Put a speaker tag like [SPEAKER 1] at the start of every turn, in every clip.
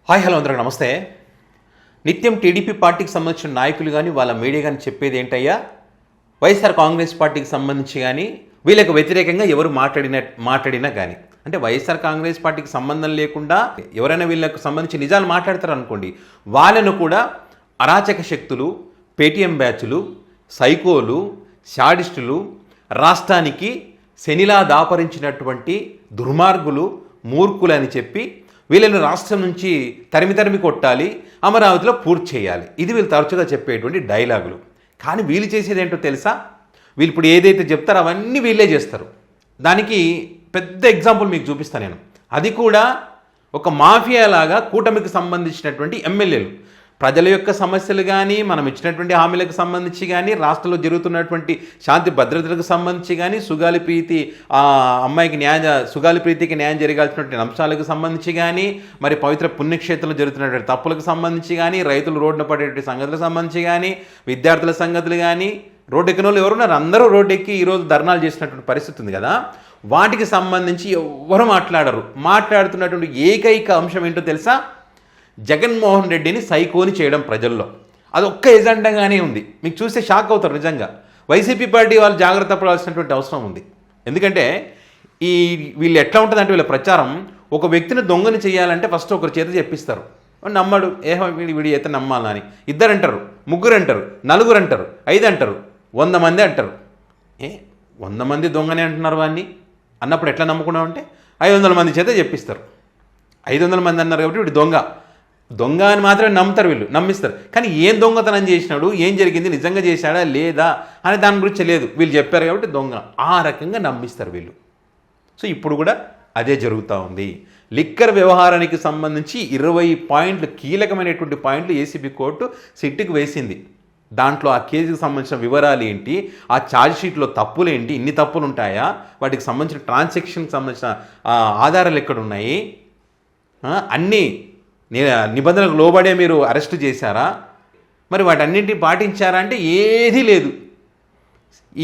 [SPEAKER 1] Hi hello అందరికీ నమస్తే. నిత్యం టీడీపీ పార్టీకి సంబంధించిన నాయకులు కానీ వాళ్ళ మీడియా కానీ చెప్పేది ఏంటయ్యా, వైఎస్ఆర్ కాంగ్రెస్ పార్టీకి సంబంధించి కానీ వీళ్ళకు వ్యతిరేకంగా ఎవరు మాట్లాడినా కానీ, అంటే వైఎస్ఆర్ కాంగ్రెస్ పార్టీకి సంబంధం లేకుండా ఎవరైనా వీళ్ళకు సంబంధించి నిజాలు మాట్లాడతారు అనుకోండి, వాళ్ళను కూడా అరాచక శక్తులు, పేటీఎం బ్యాచ్లు, సైకోలు, శాడిస్టులు, రాష్ట్రానికి శనిలా దాపరించినటువంటి దుర్మార్గులు, మూర్ఖులు అని చెప్పి వీళ్ళని రాష్ట్రం నుంచి తరిమి కొట్టాలి, అమరావతిలో పూర్తి చేయాలి. ఇది వీళ్ళు తరచుగా చెప్పేటువంటి డైలాగులు. కానీ వీళ్ళు చేసేది ఏంటో తెలుసా? వీళ్ళు ఇప్పుడు ఏదైతే చెప్తారో అవన్నీ వీళ్ళే చేస్తారు. దానికి పెద్ద ఎగ్జాంపుల్ మీకు చూపిస్తాను నేను. అది కూడా ఒక మాఫియా లాగా కూటమికి సంబంధించినటువంటి ఎమ్మెల్యేలు ప్రజల యొక్క సమస్యలు కానీ, మనం ఇచ్చినటువంటి హామీలకు సంబంధించి కానీ, రాష్ట్రంలో జరుగుతున్నటువంటి శాంతి భద్రతలకు సంబంధించి కానీ, సుగాలి ప్రీతికి న్యాయం జరగాల్సినటువంటి అంశాలకు సంబంధించి కానీ, మరి పవిత్ర పుణ్యక్షేత్రంలో జరుగుతున్నటువంటి తప్పులకు సంబంధించి కానీ, రైతులు రోడ్డున పడేటువంటి సంగతులకు సంబంధించి కానీ, విద్యార్థుల సంగతులు కానీ, రోడ్డు ఎక్కిన వాళ్ళు ఎవరున్నారు, అందరూ రోడ్డు ఎక్కి ఈరోజు ధర్నాలు చేసినటువంటి పరిస్థితి ఉంది కదా. వాటికి సంబంధించి ఎవరు మాట్లాడరు. మాట్లాడుతున్నటువంటి ఏకైక అంశం ఏంటో తెలుసా? జగన్మోహన్ రెడ్డిని సైకోని చేయడం ప్రజల్లో. అదొక్క ఎజెండాగానే ఉంది. మీకు చూస్తే షాక్ అవుతారు నిజంగా. వైసీపీ పార్టీ వాళ్ళు జాగ్రత్త పడాల్సినటువంటి అవసరం ఉంది. ఎందుకంటే వీళ్ళు ఎట్లా ఉంటుందంటే వీళ్ళ ప్రచారం, ఒక వ్యక్తిని దొంగని చేయాలంటే ఫస్ట్ ఒకరి చేత చెప్పిస్తారు, నమ్మడు, వీడి చేత నమ్మాలని. ఇద్దరు అంటారు, ముగ్గురు అంటారు, నలుగురు అంటారు, 5 అంటారు, 100 మంది అంటారు. 100 మంది దొంగనే అంటున్నారు వాడిని అన్నప్పుడు ఎట్లా నమ్ముకున్నావు అంటే 500 మంది చేత చెప్పిస్తారు. 500 మంది అన్నారు కాబట్టి వీడు దొంగ అని మాత్రమే నమ్ముతారు, వీళ్ళు నమ్మిస్తారు. కానీ ఏం దొంగతనం చేసినాడు, ఏం జరిగింది, నిజంగా చేశాడా లేదా అని దాని గురించి లేదు. వీళ్ళు చెప్పారు కాబట్టి దొంగ, ఆ రకంగా నమ్మిస్తారు వీళ్ళు. సో ఇప్పుడు కూడా అదే జరుగుతూ ఉంది. లిక్కర్ వ్యవహారానికి సంబంధించి 20 పాయింట్లు, కీలకమైనటువంటి పాయింట్లు ఏసీబీ కోర్టు సిట్కి వేసింది. దాంట్లో ఆ కేసుకి సంబంధించిన వివరాలు ఏంటి, ఆ ఛార్జ్షీట్లో తప్పులు ఏంటి, ఇన్ని తప్పులు ఉంటాయా, వాటికి సంబంధించిన ట్రాన్సాక్షన్కి సంబంధించిన ఆధారాలు ఎక్కడున్నాయి, అన్నీ నిబంధనలకు లోబడే మీరు అరెస్ట్ చేశారా, మరి వాటన్నింటినీ పాటించారా అంటే ఏదీ లేదు.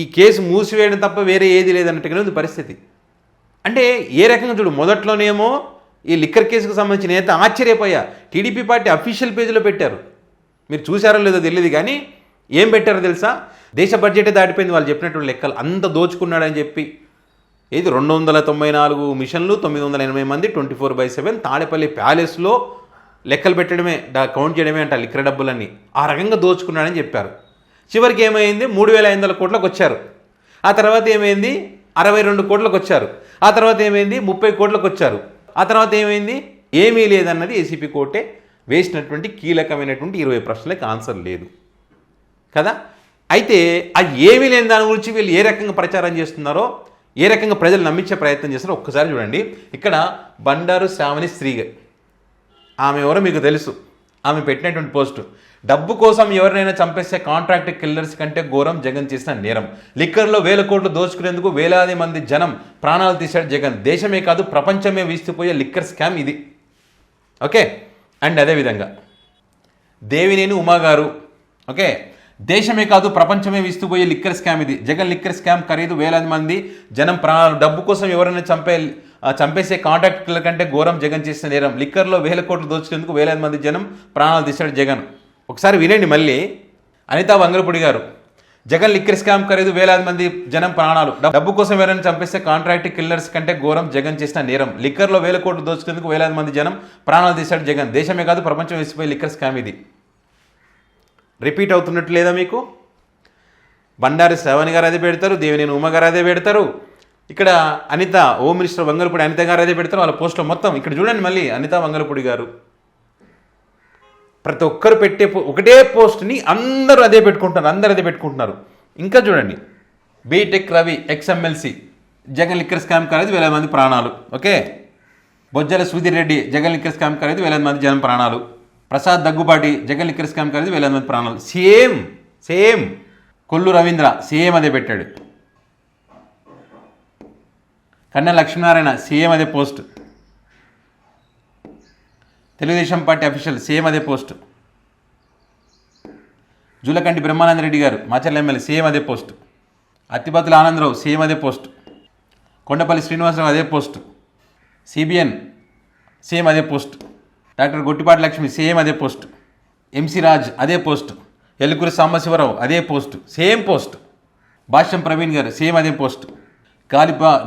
[SPEAKER 1] ఈ కేసు మూసివేయడం తప్ప వేరే ఏది లేదన్నట్టుగానే ఉంది పరిస్థితి. అంటే ఏ రకంగా చూడు, మొదట్లోనేమో ఈ లిక్కర్ కేసుకు సంబంధించిన నేత ఆశ్చర్యపోయా, టీడీపీ పార్టీ అఫీషియల్ పేజీలో పెట్టారు. మీరు చూసారో లేదో తెలియదు కానీ ఏం పెట్టారో తెలుసా? దేశ బడ్జెటే దాటిపోయింది వాళ్ళు చెప్పినటువంటి లెక్కలు. అంత దోచుకున్నాడని చెప్పి, ఇది 294 మిషన్లు, 980 మంది, 24/7 తాడేపల్లి ప్యాలెస్లో లెక్కలు పెట్టడమే, కౌంట్ చేయడమే అంట లిక్కర్ డబ్బులన్నీ. ఆ రకంగా దోచుకున్నాడని చెప్పారు. చివరికి ఏమైంది, 3,500 కోట్లకు వచ్చారు. ఆ తర్వాత ఏమైంది, 62 కోట్లకు వచ్చారు. ఆ తర్వాత ఏమైంది, 30 కోట్లకు వచ్చారు. ఆ తర్వాత ఏమైంది, ఏమీ లేదన్నది ఏసీపీ కోర్టే వేసినటువంటి కీలకమైనటువంటి 20 ప్రశ్నలకు ఆన్సర్ లేదు కదా. అయితే ఆ ఏమీ లేని దాని గురించి వీళ్ళు ఏ రకంగా ప్రచారం చేస్తున్నారో, ఏ రకంగా ప్రజలు నమ్మించే ప్రయత్నం చేస్తారో ఒక్కసారి చూడండి. ఇక్కడ బండారు శ్రావణి శ్రీగ, ఆమె ఎవరో మీకు తెలుసు. ఆమె పెట్టినటువంటి పోస్టు, డబ్బు కోసం ఎవరినైనా చంపేసే కాంట్రాక్ట్ కిల్లర్స్ కంటే ఘోరం జగన్ చేసిన నేరం. లిక్కర్లో 1000 కోట్లు దోచుకునేందుకు వేలాది మంది జనం ప్రాణాలు తీశాడు జగన్. దేశమే కాదు ప్రపంచమే వీసిపోయే లిక్కర్ స్కామ్ ఇది. ఓకే. అండ్ అదేవిధంగా దేవినేని ఉమా గారు, ఓకే, దేశమే కాదు ప్రపంచమే విస్తుపోయే లిక్కర్ స్కామ్ ఇది. జగన్ లిక్కర్ స్కామ్ ఖరీదు వేలాది మంది జనం ప్రాణాలు. డబ్బు కోసం ఎవరైనా చంపేసే కాంట్రాక్ట్ కిల్లర్ కంటే ఘోరం జగన్ చేసిన నేరం. లిక్కర్లో 1000 కోట్లు దోచుకునేందుకు వేలాది మంది జనం ప్రాణాలు తీశాడు జగన్. ఒకసారి వినండి మళ్ళీ. అనితా వంగలపూడి గారు, జగన్ లిక్కర్ స్కామ్ ఖరీదు వేలాది మంది జనం ప్రాణాలు. డబ్బు కోసం ఎవరైనా చంపేస్తే కాంట్రాక్ట్ కిల్లర్స్ కంటే ఘోరం జగన్ చేసిన నేరం. లిక్కర్లో 1000 కోట్లు దోచుకునేందుకు వేలాది మంది జనం ప్రాణాలు తీశాడు జగన్. దేశమే కాదు ప్రపంచం వేసిపోయే లిక్కర్ స్కామ్ ఇది. రిపీట్ అవుతున్నట్టు లేదా మీకు? బండారు శ్రావణి గారు అదే పెడతారు, దేవినేని ఉమ గారు అదే పెడతారు, ఇక్కడ అనిత హోమ్ మినిస్టర్ వంగలపూడి అనిత గారు అదే పెడతారు. వాళ్ళ పోస్ట్లో మొత్తం ఇక్కడ చూడండి. మళ్ళీ అనిత వంగలపూడి గారు ప్రతి ఒక్కరు పెట్టే ఒకటే పోస్ట్ని అందరూ అదే పెట్టుకుంటున్నారు. ఇంకా చూడండి, BTech Ravi ex MLC, Jagan liquor scam ఖరీదు వేలాది మంది ప్రాణాలు. Okay. Bojjala Sudheer Reddy, Jagan liquor scam ఖరీదు వేలాది మంది జనం ప్రాణాలు. ప్రసాద్ దగ్గుబాటి, జగన్ లిక్కర్ స్కామ్ ఖరీదు వేలాది మంది ప్రాణాలు. సేమ్. కొల్లు రవీంద్ర సేమ్ అదే పెట్టాడు. కన్నా లక్ష్మీనారాయణ సేమ్ అదే post. Telugu Desam party official same అదే పోస్ట్. జూలకంటి బ్రహ్మానంద రెడ్డి గారు మాచర్ల ఎమ్మెల్యే సేమ్ అదే పోస్ట్. అత్తిపత్తుల ఆనందరావు సేమ్ అదే పోస్ట్. కొండపల్లి శ్రీనివాసరావు అదే పోస్ట్. సిబిఎన్ సేమ్ అదే post. Doctor Guttipati Lakshmi same అదే పోస్ట్, ఎంసీ రాజ్ అదే పోస్ట్, ఎల్లుకూరి సాంబశివరావు అదే పోస్ట్, సేమ్ పోస్ట్, భాష్యం ప్రవీణ్ గారు సేమ్ అదే పోస్ట్,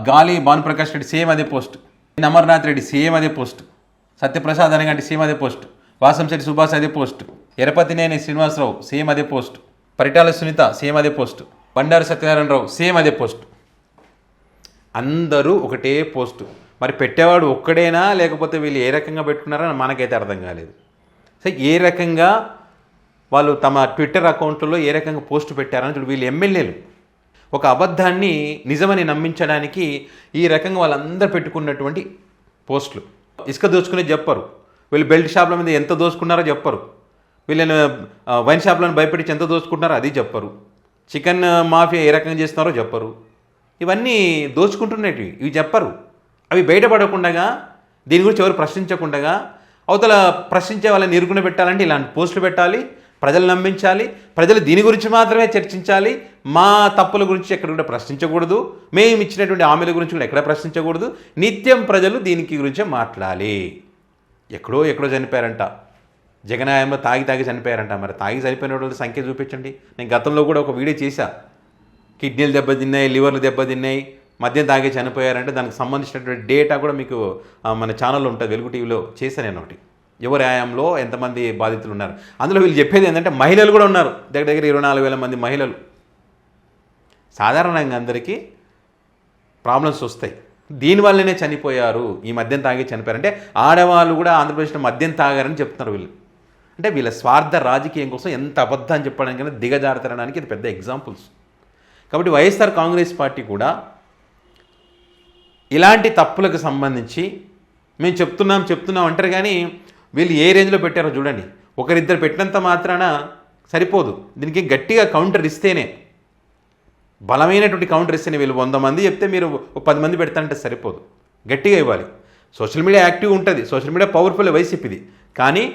[SPEAKER 1] గాలి భానుప్రకాష్ రెడ్డి సేమ్ అదే పోస్ట్, అమర్నాథ్ రెడ్డి సేమ్ అదే పోస్ట్, సత్యప్రసాద్ అనగంటి సేమ్ అదే పోస్ట్, వాసంశెట్టి సుభాష్ అదే పోస్ట్, ఎరపతినేని శ్రీనివాసరావు సేమ్ అదే పోస్ట్, పరిటాల సునీత సేమ్ అదే పోస్ట్, బండారు సత్యనారాయణరావు సేమ్ అదే పోస్ట్. అందరూ ఒకటే పోస్టు. మరి పెట్టేవాడు ఒక్కడేనా, లేకపోతే వీళ్ళు ఏ రకంగా పెట్టుకున్నారో మనకైతే అర్థం కాలేదు. సో ఏ రకంగా వాళ్ళు తమ ట్విట్టర్ అకౌంట్లో ఏ రకంగా పోస్టు పెట్టారని చూడు. వీళ్ళు ఎమ్మెల్యేలు ఒక అబద్ధాన్ని నిజమని నమ్మించడానికి ఈ రకంగా వాళ్ళందరూ పెట్టుకున్నటువంటి పోస్టులు. ఇసుక దోచుకునేది చెప్పరు, వీళ్ళు బెల్ట్ షాప్ల మీద ఎంత దోచుకున్నారో చెప్పరు, వీళ్ళని వైన్ షాప్లను భయపెట్టి ఎంత దోచుకుంటున్నారో అది చెప్పరు, చికెన్ మాఫియా ఏ రకంగా చేస్తున్నారో చెప్పరు. ఇవన్నీ దోచుకుంటున్నవి ఇవి చెప్పరు. అవి బయటపడకుండా, దీని గురించి ఎవరు ప్రశ్నించకుండా, అవతల ప్రశ్నించే వాళ్ళని నిరుగున పెట్టాలంటే ఇలాంటి పోస్టులు పెట్టాలి, ప్రజలు నమ్మించాలి, ప్రజలు దీని గురించి మాత్రమే చర్చించాలి, మా తప్పుల గురించి ఎక్కడ కూడా ప్రశ్నించకూడదు, మేము ఇచ్చినటువంటి హామీల గురించి కూడా ఎక్కడ ప్రశ్నించకూడదు, నిత్యం ప్రజలు దీనికి గురించే మాట్లాడాలి. ఎక్కడో చనిపోయారంట, జగనాయంలో తాగి చనిపోయారంట. మరి తాగి చనిపోయిన వాళ్ళ సంఖ్య చూపించండి. నేను గతంలో కూడా ఒక వీడియో చేశా, కిడ్నీలు దెబ్బతిన్నాయి, లివర్లు దెబ్బతిన్నాయి, మద్యం తాగి చనిపోయారంటే దానికి సంబంధించినటువంటి డేటా కూడా మీకు మన ఛానల్లో ఉంటుంది, వెలుగు టీవీలో చేశాను నేను ఒకటి. ఎవరి ఆయంలో ఎంతమంది బాధితులు ఉన్నారు. అందులో వీళ్ళు చెప్పేది ఏంటంటే మహిళలు కూడా ఉన్నారు, దగ్గర 24,000 మంది మహిళలు. సాధారణంగా అందరికీ ప్రాబ్లమ్స్ వస్తాయి, దీనివల్లనే చనిపోయారు, ఈ మద్యం తాగి చనిపోయారంటే ఆడవాళ్ళు కూడా ఆంధ్రప్రదేశ్లో మద్యం తాగారని చెప్తున్నారు వీళ్ళు. అంటే వీళ్ళ స్వార్థ రాజకీయం కోసం ఎంత అబద్ధం చెప్పడానికైనా దిగజారుతనడానికి ఇది పెద్ద ఎగ్జాంపుల్స్. కాబట్టి వైఎస్ఆర్ కాంగ్రెస్ పార్టీ కూడా ఇలాంటి తప్పులకు సంబంధించి మేము చెప్తున్నాం అంటారు, కానీ వీళ్ళు ఏ రేంజ్లో పెట్టారో చూడండి. ఒకరిద్దరు పెట్టినంత మాత్రాన సరిపోదు, దీనికి గట్టిగా కౌంటర్ ఇస్తేనే, బలమైనటువంటి కౌంటర్ ఇస్తేనే. వీళ్ళు 100 మంది చెప్తే మీరు 10 మంది పెడతానంటే సరిపోదు, గట్టిగా ఇవ్వాలి. సోషల్ మీడియా యాక్టివ్ ఉంటుంది, సోషల్ మీడియా పవర్ఫుల్ వైసీపీది, కానీ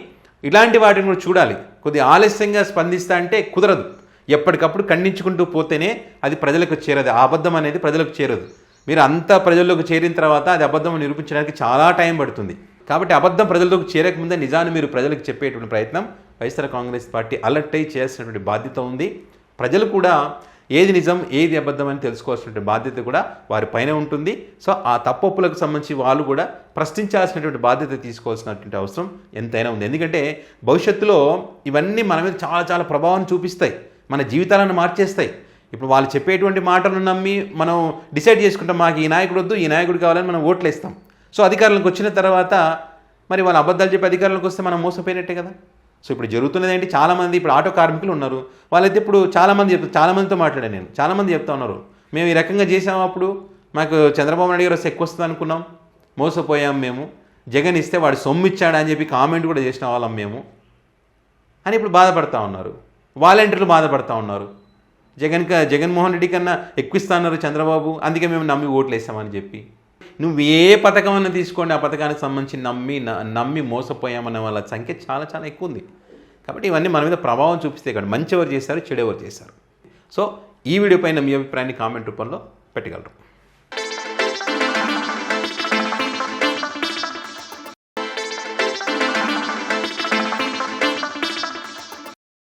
[SPEAKER 1] ఇలాంటి వాటిని కూడా చూడాలి. కొద్దిగా ఆలస్యంగా స్పందిస్తా అంటే కుదరదు. ఎప్పటికప్పుడు ఖండించుకుంటూ పోతేనే అది ప్రజలకు చేరదు, ఆ అబద్ధం అనేది ప్రజలకు చేరదు. మీరు అంతా ప్రజల్లోకి చేరిన తర్వాత అది అబద్ధం నిరూపించడానికి చాలా టైం పడుతుంది. కాబట్టి అబద్ధం ప్రజల్లోకి చేరకముందే నిజాన్ని మీరు ప్రజలకు చెప్పేటువంటి ప్రయత్నం వైఎస్ఆర్ కాంగ్రెస్ పార్టీ అలర్ట్ అయి చేయాల్సినటువంటి బాధ్యత ఉంది. ప్రజలు కూడా ఏది నిజం ఏది అబద్ధం అని తెలుసుకోవాల్సినటువంటి బాధ్యత కూడా వారి పైన ఉంటుంది. సో ఆ తప్పొప్పులకు సంబంధించి వాళ్ళు కూడా ప్రశ్నించాల్సినటువంటి బాధ్యత తీసుకోవాల్సినటువంటి అవసరం ఎంతైనా ఉంది. ఎందుకంటే భవిష్యత్తులో ఇవన్నీ మన మీద చాలా చాలా ప్రభావం చూపిస్తాయి, మన జీవితాలను మార్చేస్తాయి. ఇప్పుడు వాళ్ళు చెప్పేటువంటి మాటలను నమ్మి మనం డిసైడ్ చేసుకుంటాం, మాకు ఈ నాయకుడు వద్దు, ఈ నాయకుడు కావాలని మనం ఓట్లు వేస్తాం. సో అధికారులకు వచ్చిన తర్వాత మరి వాళ్ళు అబద్ధాలు చెప్పి అధికారులకు వస్తే మనం మోసపోయినట్టే కదా. సో ఇప్పుడు జరుగుతున్నది ఏంటి, చాలామంది ఇప్పుడు ఆటో కార్మికులు ఉన్నారు, వాళ్ళైతే ఇప్పుడు చాలామందితో మాట్లాడాను నేను, చాలామంది చెప్తా ఉన్నారు, మేము ఈ రకంగా చేసాము, అప్పుడు మాకు చంద్రబాబు నాయుడు గారు వస్తే ఎక్కువ వస్తుంది అనుకున్నాం, మోసపోయాం మేము, జగన్ ఇస్తే వాడు సొమ్ము ఇచ్చాడని చెప్పి కామెంట్ కూడా చేసిన వాళ్ళం మేము అని ఇప్పుడు బాధపడతా ఉన్నారు. వాలంటీర్లు బాధపడతా ఉన్నారు, జగన్మోహన్ రెడ్డి కన్నా ఎక్కువ ఇస్తా అన్నారు చంద్రబాబు, అందుకే మేము నమ్మి ఓట్లు వేసామని చెప్పి. నువ్వు ఏ పథకం అన్నా తీసుకోండి, ఆ పథకానికి సంబంధించి నమ్మి మోసపోయామన్న వాళ్ళ సంఖ్య చాలా చాలా ఎక్కువ ఉంది. కాబట్టి ఇవన్నీ మన మీద ప్రభావం చూపిస్తే కాదు, మంచి ఎవరు చేశారు, చెడు ఎవరు చేశారు. సో ఈ వీడియో పైన మీ అభిప్రాయాన్ని కామెంట్ రూపంలో పెట్టగలరు.